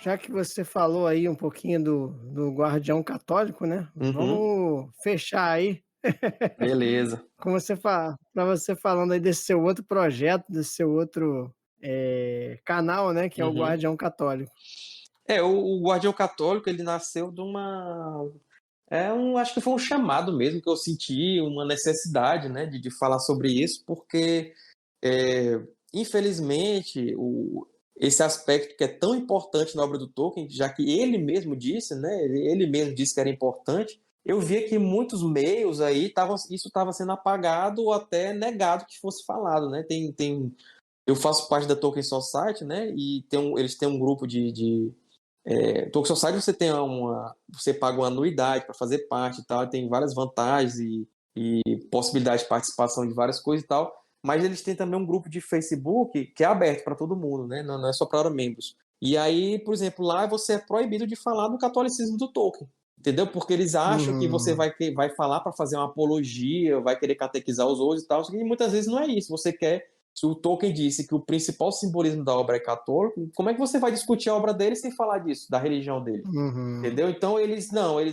Já que você falou aí um pouquinho do Guardião Católico, né, Uhum, vamos fechar aí beleza. com você para você falando aí desse seu outro projeto, desse seu outro, canal, né, que é o Uhum. Guardião Católico. O Guardião Católico, ele nasceu de uma acho que foi um chamado mesmo que eu senti, uma necessidade, né, de falar sobre isso, porque, infelizmente, esse aspecto que é tão importante na obra do Tolkien, já que ele mesmo disse, né, ele mesmo disse que era importante, eu via que muitos meios aí isso estava sendo apagado ou até negado que fosse falado, né. Eu faço parte da Tolkien Society, né, e eles têm um grupo Tolkien Society você paga uma anuidade para fazer parte e tal, tem várias vantagens e possibilidade de participação de várias coisas e tal, mas eles têm também um grupo de Facebook que é aberto para todo mundo, né? Não é só para membros. E aí, por exemplo, lá você é proibido de falar do catolicismo do Tolkien, entendeu? Porque eles acham que você Uhum. vai falar para fazer uma apologia, vai querer catequizar os outros e tal, e muitas vezes não é isso. Você quer Se o Tolkien disse que o principal simbolismo da obra é católico, como é que você vai discutir a obra dele sem falar disso, da religião dele? Uhum. Entendeu? Então eles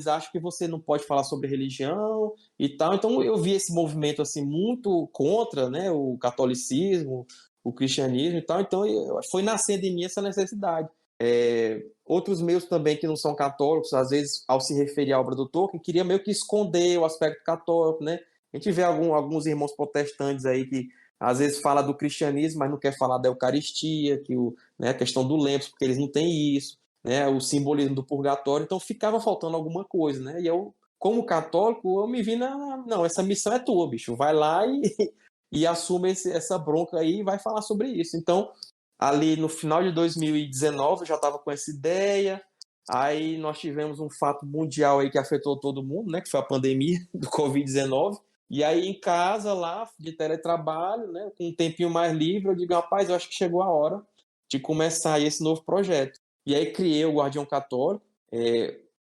acham que você não pode falar sobre religião e tal. Então eu vi esse movimento assim muito contra, né, o catolicismo, o cristianismo e tal. Então foi nascendo em mim essa necessidade. Outros meios também que não são católicos, às vezes ao se referir à obra do Tolkien, queria meio que esconder o aspecto católico, né? A gente vê alguns irmãos protestantes aí que às vezes fala do cristianismo, mas não quer falar da Eucaristia, né, a questão do lembro, porque eles não têm isso, né, o simbolismo do purgatório, então ficava faltando alguma coisa, né? E eu, como católico, eu me vi não, essa missão é tua, bicho, vai lá e assume essa bronca aí e vai falar sobre isso. Então, ali no final de 2019, eu já estava com essa ideia. Aí nós tivemos um fato mundial aí que afetou todo mundo, né? Que foi a pandemia do Covid-19. E aí em casa lá, de teletrabalho, né? Com um tempinho mais livre, eu digo, rapaz, eu acho que chegou a hora de começar aí esse novo projeto. E aí criei o Guardião Católico,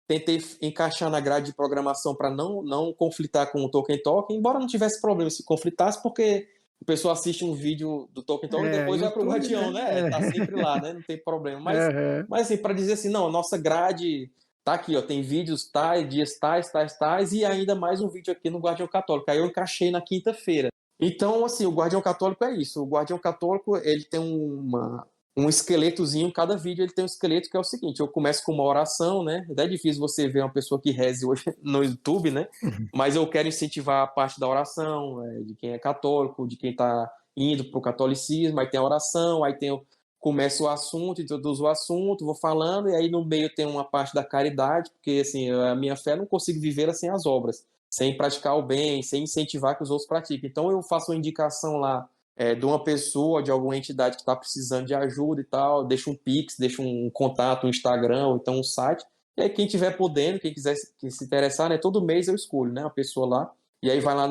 tentei encaixar na grade de programação para não conflitar com o Tolkien Talk, embora não tivesse problema se conflitasse, porque a pessoa assiste um vídeo do Tolkien Talk e É, depois vai pro YouTube, né. Guardião, né? Tá sempre lá, né? Não tem problema. Aham. Mas assim, para dizer assim, não, a nossa grade tá aqui, ó, tem vídeos tais, dias tais, tais, tais, e ainda mais um vídeo aqui no Guardião Católico. Aí eu encaixei na quinta-feira. Então, assim, o Guardião Católico é isso. O Guardião Católico, ele tem um esqueletozinho, cada vídeo ele tem um esqueleto que é o seguinte, eu começo com uma oração, né? É difícil você ver uma pessoa que reze hoje no YouTube, né? Mas eu quero incentivar a parte da oração, de quem é católico, de quem está indo para o catolicismo, aí tem a oração, começa o assunto, introduzo o assunto, vou falando, e aí no meio tem uma parte da caridade, porque assim, a minha fé não consigo viver sem as obras, sem praticar o bem, sem incentivar que os outros pratiquem. Então eu faço uma indicação lá de uma pessoa, de alguma entidade que está precisando de ajuda e tal, deixa um Pix, deixa um contato, um Instagram, ou então um site, e aí quem tiver podendo, quem quiser se interessar, né, todo mês eu escolho, né, a pessoa lá, e aí vai lá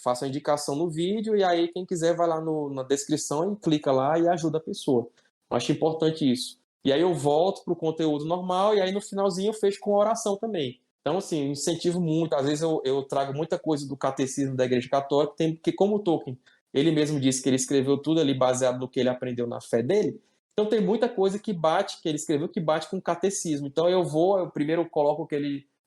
faço a indicação no vídeo, e aí quem quiser vai lá na descrição e clica lá e ajuda a pessoa. Eu acho importante isso. E aí eu volto para o conteúdo normal, e aí no finalzinho eu fecho com oração também. Então, assim, eu incentivo muito. Às vezes eu trago muita coisa do catecismo da Igreja Católica, porque como o Tolkien, ele mesmo disse que ele escreveu tudo ali baseado no que ele aprendeu na fé dele, então tem muita coisa que ele escreveu, que bate com o catecismo. Então eu primeiro coloco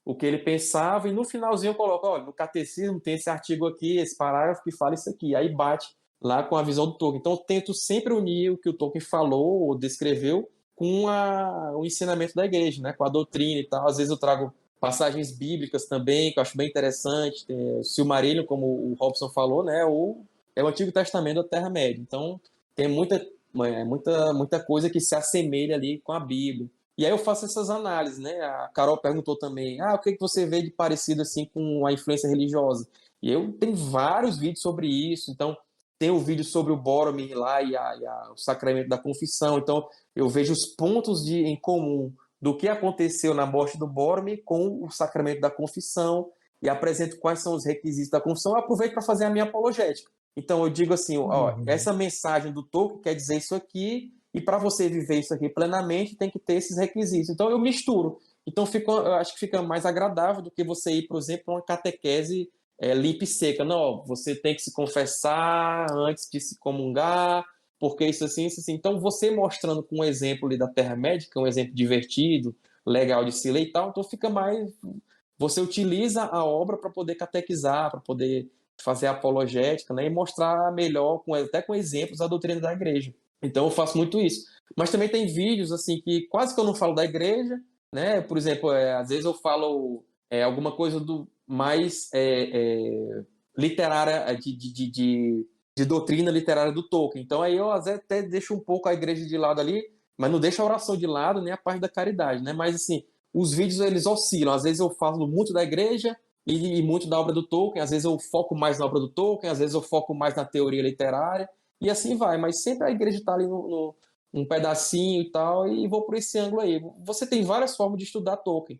o que ele pensava, e no finalzinho eu coloco, olha, no catecismo tem esse artigo aqui, esse parágrafo que fala isso aqui. Aí bate lá com a visão do Tolkien. Então eu tento sempre unir o que o Tolkien falou ou descreveu com o ensinamento da igreja, né? Com a doutrina e tal. Às vezes eu trago passagens bíblicas também, que eu acho bem interessante. Tem o Silmarillion, como o Robson falou, né? É o Antigo Testamento da Terra-média. Então tem muita coisa que se assemelha ali com a Bíblia. E aí eu faço essas análises, né? A Carol perguntou também, o que você vê de parecido assim com a influência religiosa? E eu tenho vários vídeos sobre isso. Então tem o vídeo sobre o Boromir lá o sacramento da confissão. Então eu vejo os pontos em comum do que aconteceu na morte do Boromir com o sacramento da confissão e apresento quais são os requisitos da confissão. Eu aproveito para fazer a minha apologética. Então eu digo assim, ó, Uhum. essa mensagem do Tolkien quer dizer isso aqui, e para você viver isso aqui plenamente tem que ter esses requisitos. Então eu misturo. Então eu acho que fica mais agradável do que você ir, por exemplo, para uma catequese limpa e seca. Não, ó, você tem que se confessar antes de se comungar, porque isso assim. Então, você mostrando com um exemplo ali da Terra-média, que é um exemplo divertido, legal de se ler e tal, então fica mais. Você utiliza a obra para poder catequizar, para poder fazer apologética, né, e mostrar melhor, até com exemplos, a doutrina da igreja. Então, eu faço muito isso. Mas também tem vídeos assim que quase que eu não falo da igreja, né? Por exemplo, às vezes eu falo alguma coisa do mais literária, de doutrina literária do Tolkien. Então aí eu às vezes até deixo um pouco a igreja de lado ali, mas não deixo a oração de lado, nem a parte da caridade, né? Mas assim, os vídeos eles oscilam. Às vezes eu falo muito da igreja e muito da obra do Tolkien, às vezes eu foco mais na obra do Tolkien, às vezes eu foco mais na teoria literária, e assim vai. Mas sempre a igreja está ali um pedacinho e tal, e vou por esse ângulo aí. Você tem várias formas de estudar Tolkien.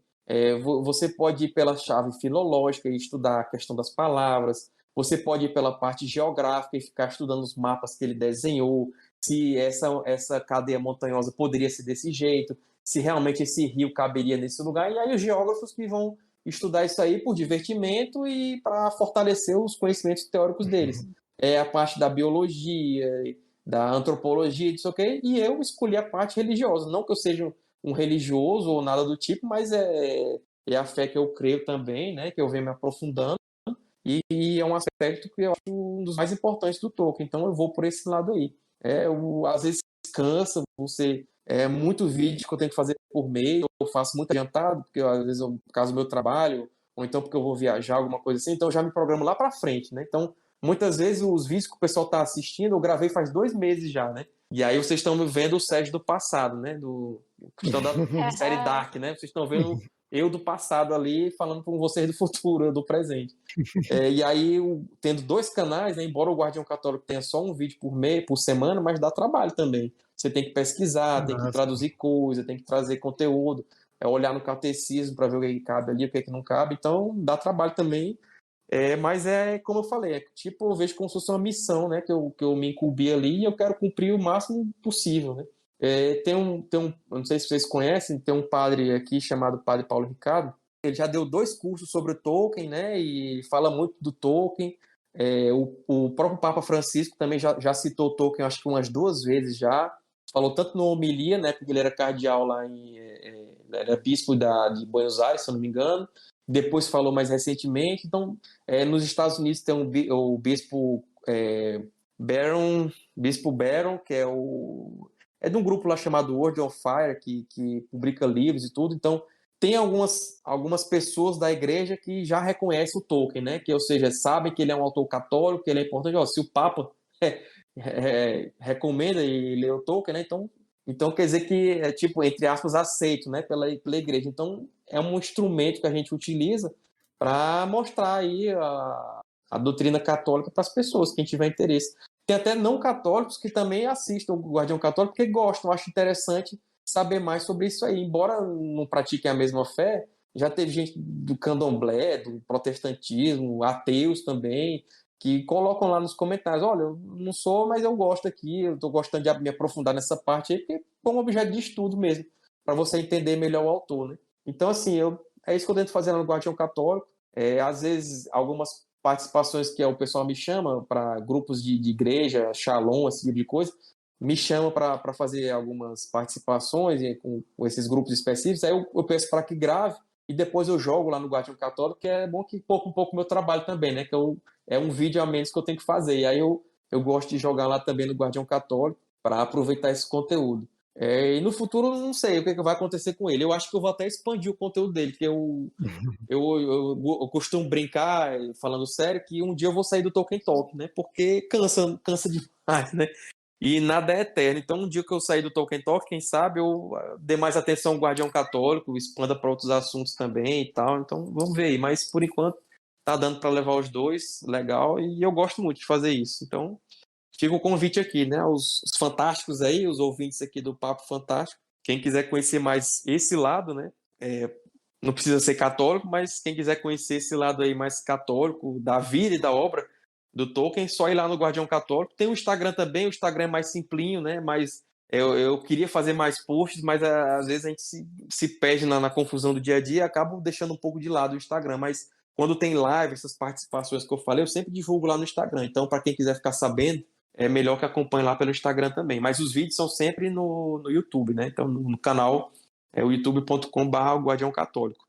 Você pode ir pela chave filológica e estudar a questão das palavras, você pode ir pela parte geográfica e ficar estudando os mapas que ele desenhou, se essa cadeia montanhosa poderia ser desse jeito, se realmente esse rio caberia nesse lugar, e aí os geógrafos que vão estudar isso aí por divertimento e para fortalecer os conhecimentos teóricos deles. É a parte da biologia, da antropologia, não sei o quê, e eu escolhi a parte religiosa. Não que eu seja um religioso ou nada do tipo, mas é a fé que eu creio também, né, que eu venho me aprofundando, e é um aspecto que eu acho um dos mais importantes do Tolkien, então eu vou por esse lado aí. Às vezes cansa, muito vídeo que eu tenho que fazer por mês, eu faço muito adiantado, porque às vezes por causa do meu trabalho, ou então porque eu vou viajar, alguma coisa assim, então eu já me programo lá para frente, né? Então, muitas vezes os vídeos que o pessoal está assistindo, eu gravei faz 2 meses já, né? E aí vocês estão vendo o Sérgio do passado, né? Do questão da série Dark, né? Vocês estão vendo eu do passado ali falando com vocês do futuro, eu do presente. E aí, tendo 2 canais, né, embora o Guardião Católico tenha só um vídeo por mês, por semana, mas dá trabalho também. Você tem que pesquisar, tem que Nossa. traduzir coisa, tem que trazer conteúdo, olhar no catecismo para ver o que cabe ali, o que não cabe. Então, dá trabalho também. Mas como eu falei, tipo, eu vejo como se fosse uma missão, né, que eu me incumbi ali e eu quero cumprir o máximo possível, né? Eu não sei se vocês conhecem, tem um padre aqui chamado Padre Paulo Ricardo. Ele já deu 2 cursos sobre o Tolkien, né? E fala muito do Tolkien. O próprio Papa Francisco também já citou o Tolkien, acho que umas 2 vezes já. Falou tanto no homilia, né? Porque ele era cardeal lá era bispo de Buenos Aires, se eu não me engano. Depois falou mais recentemente. Então, nos Estados Unidos tem o bispo Bispo Barron, que é de um grupo lá chamado World on Fire, que publica livros e tudo. Então, tem algumas pessoas da igreja que já reconhecem o Tolkien, né? Que, ou seja, sabem que ele é um autor católico, que ele é importante. Ó, se o Papa recomenda e lê o Tolkien, né? Então quer dizer que é, tipo, entre aspas, aceito, né? Pela igreja. Então é um instrumento que a gente utiliza para mostrar aí a doutrina católica para as pessoas, quem tiver interesse. Tem até não católicos que também assistem o Guardião Católico porque gostam, acham interessante saber mais sobre isso aí. Embora não pratiquem a mesma fé, já teve gente do candomblé, do protestantismo, ateus também, que colocam lá nos comentários, olha, eu não sou, mas eu gosto aqui, eu estou gostando de me aprofundar nessa parte aí, porque é um objeto de estudo mesmo, para você entender melhor o autor, né? Então, assim, é isso que eu tento fazer no Guardião Católico. Às vezes, algumas participações que o pessoal me chama para grupos de igreja, Shalom, esse tipo de coisa, me chama para fazer algumas participações com esses grupos específicos, aí eu peço para que grave e depois eu jogo lá no Guardião Católico, que é bom que poupa um pouco o meu trabalho também, né? Que é um vídeo a menos que eu tenho que fazer. E aí eu gosto de jogar lá também no Guardião Católico para aproveitar esse conteúdo. E no futuro eu não sei o que vai acontecer com ele. Eu acho que eu vou até expandir o conteúdo dele, porque eu costumo brincar, falando sério, que um dia eu vou sair do Tolkien Talk, né? Porque cansa demais, né? E nada é eterno. Então, um dia que eu sair do Tolkien Talk, quem sabe eu dê mais atenção ao Guardião Católico, expanda para outros assuntos também e tal. Então, vamos ver aí. Mas, por enquanto, tá dando para levar os dois, legal. E eu gosto muito de fazer isso. Então, fica o convite aqui, né? Os fantásticos aí, os ouvintes aqui do Papo Fantástico. Quem quiser conhecer mais esse lado, né? Não precisa ser católico, mas quem quiser conhecer esse lado aí mais católico, da vida e da obra do Tolkien, só ir lá no Guardião Católico. Tem o Instagram também, o Instagram é mais simplinho, né? Mas eu queria fazer mais posts, mas às vezes a gente se perde na confusão do dia a dia e acaba deixando um pouco de lado o Instagram. Mas quando tem live, essas participações que eu falei, eu sempre divulgo lá no Instagram. Então, para quem quiser ficar sabendo é melhor que acompanhe lá pelo Instagram também. Mas os vídeos são sempre no YouTube, né? Então, no canal é o youtube.com/o Guardião Católico.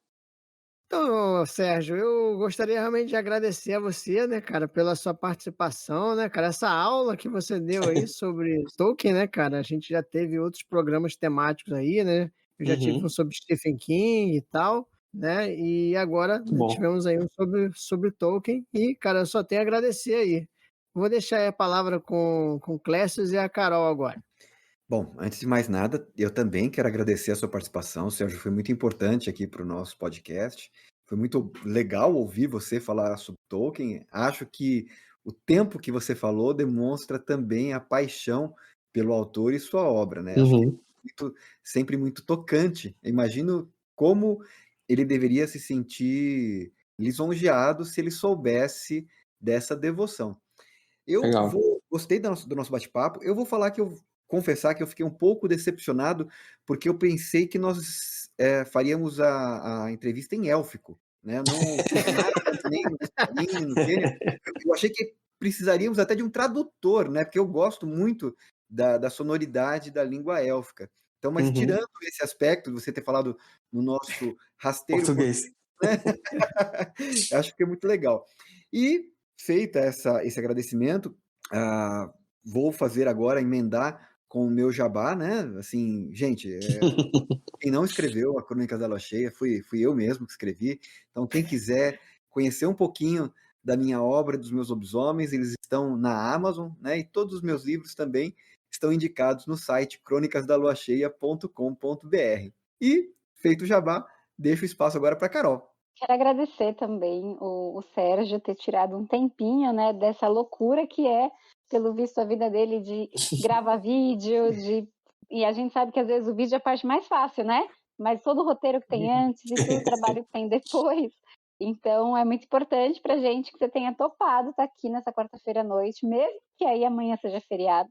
Então, Sérgio, eu gostaria realmente de agradecer a você, né, cara, pela sua participação, né, cara, essa aula que você deu aí sobre Tolkien, né, cara, a gente já teve outros programas temáticos aí, né, eu já tive um Uhum, sobre Stephen King e tal, né, e agora, muito né, bom. tivemos aí um sobre Tolkien e, cara, eu só tenho a agradecer aí. Vou deixar aí a palavra com o Clécio e a Carol agora. Bom, antes de mais nada, eu também quero agradecer a sua participação, Sérgio, foi muito importante aqui para o nosso podcast. Foi muito legal ouvir você falar sobre Tolkien. Acho que o tempo que você falou demonstra também a paixão pelo autor e sua obra, né? Acho que é Uhum. sempre muito tocante. Imagino como ele deveria se sentir lisonjeado se ele soubesse dessa devoção. Legal. Gostei do nosso bate-papo. Eu vou falar que confessar que eu fiquei um pouco decepcionado, porque eu pensei que nós faríamos a entrevista em élfico, né? Eu não fiz nada, nem no Cisne, no Quênia. Eu achei que precisaríamos até de um tradutor, né? Porque eu gosto muito da sonoridade da língua élfica. Então, mas Uhum. tirando esse aspecto de você ter falado no nosso rasteiro Português. português, né? Acho que é muito legal. E feita esse agradecimento, ah, vou fazer agora, emendar com o meu jabá, né? Assim, gente, quem não escreveu a Crônicas da Lua Cheia fui eu mesmo que escrevi. Então, quem quiser conhecer um pouquinho da minha obra, dos meus lobisomens, eles estão na Amazon, né? E todos os meus livros também estão indicados no site crônicasdaluacheia.com.br. E, feito o jabá, deixo o espaço agora para Carol. Quero agradecer também o Sérgio ter tirado um tempinho, né, dessa loucura que é, pelo visto, a vida dele de gravar vídeo, e a gente sabe que às vezes o vídeo é a parte mais fácil, né? Mas todo o roteiro que tem antes e todo o trabalho que tem depois. Então é muito importante pra gente que você tenha topado estar aqui nessa quarta-feira à noite, mesmo que aí amanhã seja feriado,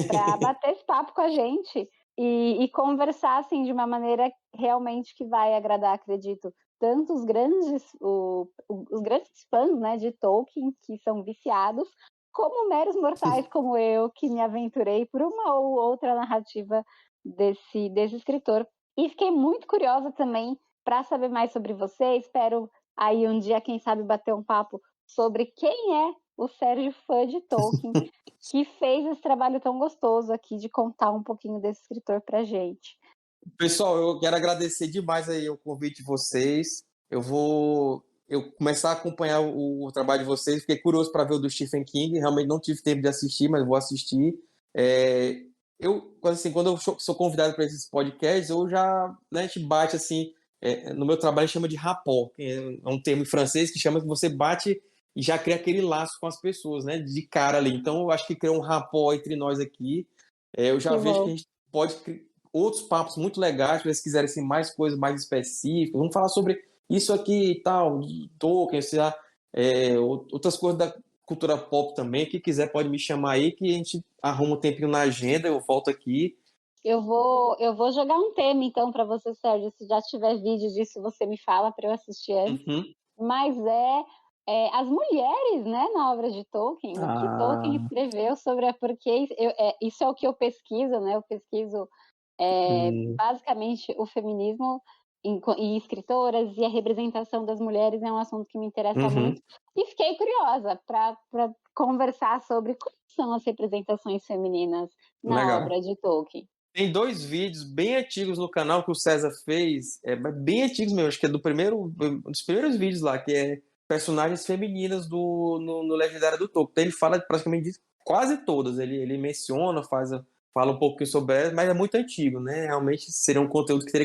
para bater esse papo com a gente e conversar assim de uma maneira realmente que vai agradar, acredito, tanto os grandes fãs, né, de Tolkien, que são viciados, como meros mortais como eu, que me aventurei por uma ou outra narrativa desse escritor. E fiquei muito curiosa também para saber mais sobre você. Espero aí um dia, quem sabe, bater um papo sobre quem é o Sérgio fã de Tolkien, que fez esse trabalho tão gostoso aqui de contar um pouquinho desse escritor pra gente. Pessoal, eu quero agradecer demais aí o convite de vocês. Eu começar a acompanhar o trabalho de vocês. Fiquei curioso para ver o do Stephen King. Realmente não tive tempo de assistir, mas vou assistir. Quando eu sou convidado para esses podcasts, eu já, né, a gente bate assim. No meu trabalho a gente chama de rapport, que é um termo em francês que chama que você bate e já cria aquele laço com as pessoas, né, de cara ali. Então eu acho que criou um rapport entre nós aqui. Eu já Que vejo que bom. a gente pode outros papos muito legais, se vocês quiserem assim, mais coisas mais específicas. Vamos falar sobre isso aqui e tal, Tolkien, sei lá, outras coisas da cultura pop também. Quem quiser pode me chamar aí que a gente arruma um tempinho na agenda, eu volto aqui. Eu vou jogar um tema então para você, Sérgio. Se já tiver vídeo disso, você me fala para eu assistir antes. Uhum. Mas as mulheres, né, na obra de Tolkien, o que Tolkien Ah, escreveu sobre a porque isso é o que eu pesquiso, né? Eu pesquiso basicamente o feminismo em escritoras, e a representação das mulheres é um assunto que me interessa uhum. muito. E fiquei curiosa para conversar sobre como são as representações femininas na Legal. obra de Tolkien. Tem 2 vídeos bem antigos no canal que o César fez, bem antigos mesmo, acho que é dos primeiros vídeos lá, que é personagens femininas no Legendário do Tolkien. Então ele fala praticamente de quase todas, ele menciona, fala um pouquinho sobre elas, mas é muito antigo, né? Realmente seria um conteúdo que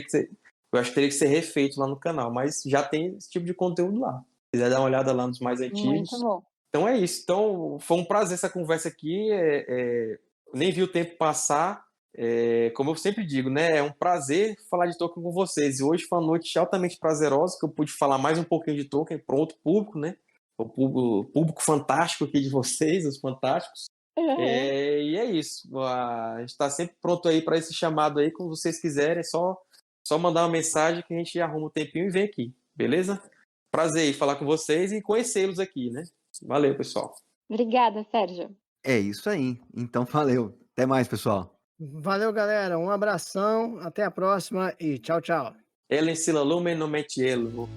eu acho que teria que ser refeito lá no canal, mas já tem esse tipo de conteúdo lá. Se quiser dar uma olhada lá nos mais Muito antigos. bom. Então é isso. Então foi um prazer essa conversa aqui. Nem vi o tempo passar. Como eu sempre digo, né? É um prazer falar de Tolkien com vocês. E hoje foi uma noite altamente prazerosa, que eu pude falar mais um pouquinho de Tolkien para outro público, né? O público fantástico aqui de vocês, os fantásticos. Uhum. E é isso. A gente está sempre pronto aí para esse chamado aí, quando vocês quiserem. É só mandar uma mensagem que a gente arruma um tempinho e vem aqui, beleza? Prazer em falar com vocês e conhecê-los aqui, né? Valeu, pessoal. Obrigada, Sérgio. É isso aí. Então, valeu. Até mais, pessoal. Valeu, galera. Um abração, até a próxima e tchau, tchau. Elen sila lumen no metielo.